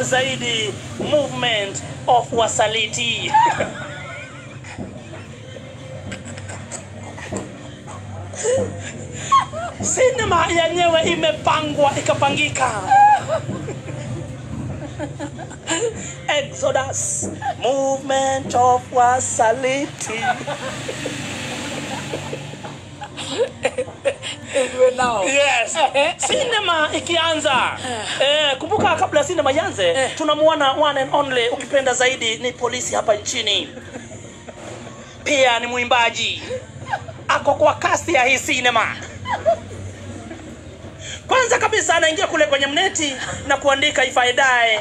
zaidi movement of wasaliti. Sinema yenyewe imepangwa ikapangika. Exodus, movement of wasaliti. Yes. Sinema ikianza. Kumbuka kabla sinema ianze, tunamuona one and only ukipenda zaidi ni polisi hapa nchini. Pia ni muimbaji. Ako kwa cast ya hii sinema. Kwanza kabisa anaingia kule kwenye mneti na kuandika if I die,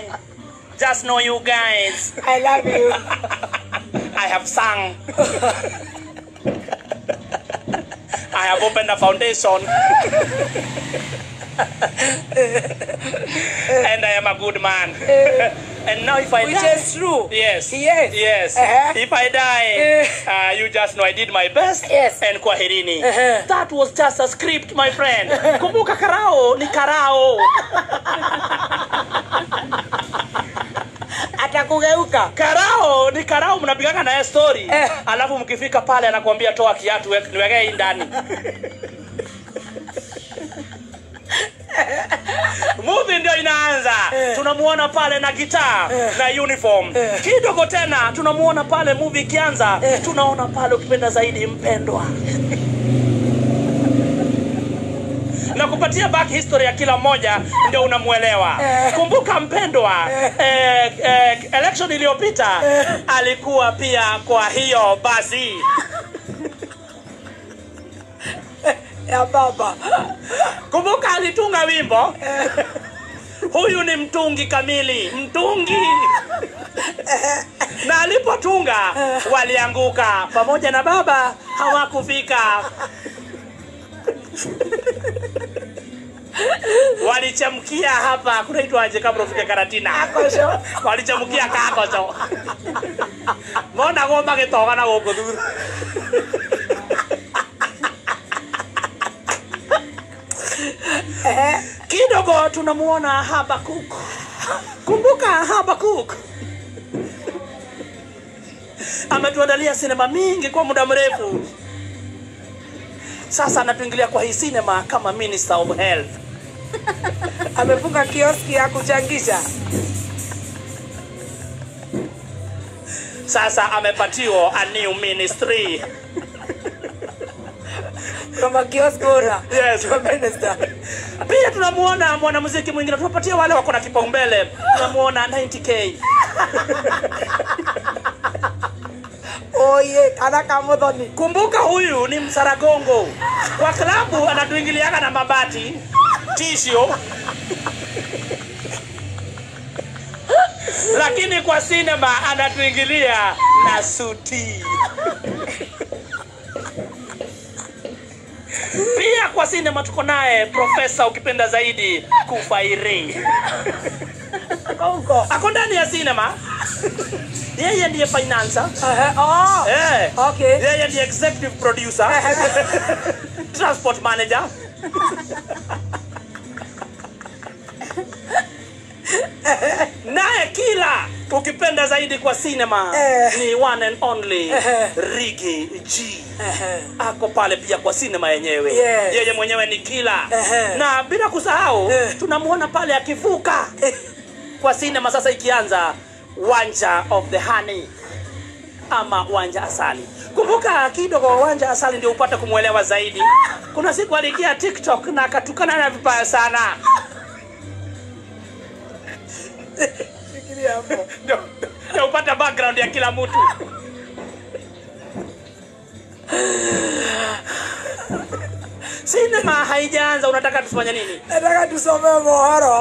just know you guys, I love you. I have sung. I have opened a foundation. And I am a good man. And now if I Which die, is true. Yes. Yes. Yes. If I die, you just know I did my best. Yes. And kwaherini. That was just a script, my friend. Kumbuka karao ni karao. Atakugeuka. Karao ni karao, mnapigana naye story. Alafu mkifika pale anakuambia toa kiatu niweke hii ndani. Movie ndio inaanza. Tunamuona pale na gitaa na uniform. Kidogo tena tunamuona pale movie ikianza. Tunaona pale ukipenda zaidi mpendwa. Na kupatia back history ya kila mmoja ndio unamuelewa. Kumbuka mpendwa, election iliyopita alikuwa pia kwa hiyo basi. Ya baba. Kumbuka alitunga wimbo. Huyu ni mtungi kamili, mtungi. Na alipotunga walianguka pamoja na baba, hawakufika. Walichamkia hapa kunaitwa aje kabla ufike Karatina. Akosho. Walichamkia kakosho. Mbona ngoma gitoga na goko thuru. Kidogo tunamuona Habakuk. Kumbuka Habakuk ametuandalia sinema mingi kwa muda mrefu. Sasa anatuingilia kwa hii sinema kama Minister of Health. Amefunga kioski ya kuchangisha. Sasa amepatiwa a new ministry. Kama kioski ora. Yes. Kwa minister. Pia tunamuona mwanamuziki mwingine, tunapatia wale wako na kipaumbele. Tunamuona 90K. Oye, anaka modoni. Kumbuka huyu ni msaragongo. Kwa klabu anatuingiliana na mabati, tissue. Lakini kwa sinema anatuingilia na suti. Pia kwa sinema tuko naye profesa ukipenda zaidi Kufairi. Ako ndani ya sinema. Yeye ndiye financer. Okay. Yeye ndiye executive producer. Transport manager. Naye kila ukipenda zaidi kwa sinema ni one and only Rigi G. Ako pale pia kwa sinema yenyewe. Yeye mwenyewe ni kila. Na bila kusahau tunamuona pale akivuka kwa sinema sasa ikianza Wanja of the Honey ama Wanja Asali. Kumbuka kidogo Wanja Asali ndio upata kumuelewa zaidi. Kuna siku aliingia TikTok na akatukana na vibaya sana. Fikiria hapo. Ndio upata background ya kila mtu. Sinema haijaanza, unataka tufanye nini? Nataka tusome mohoro.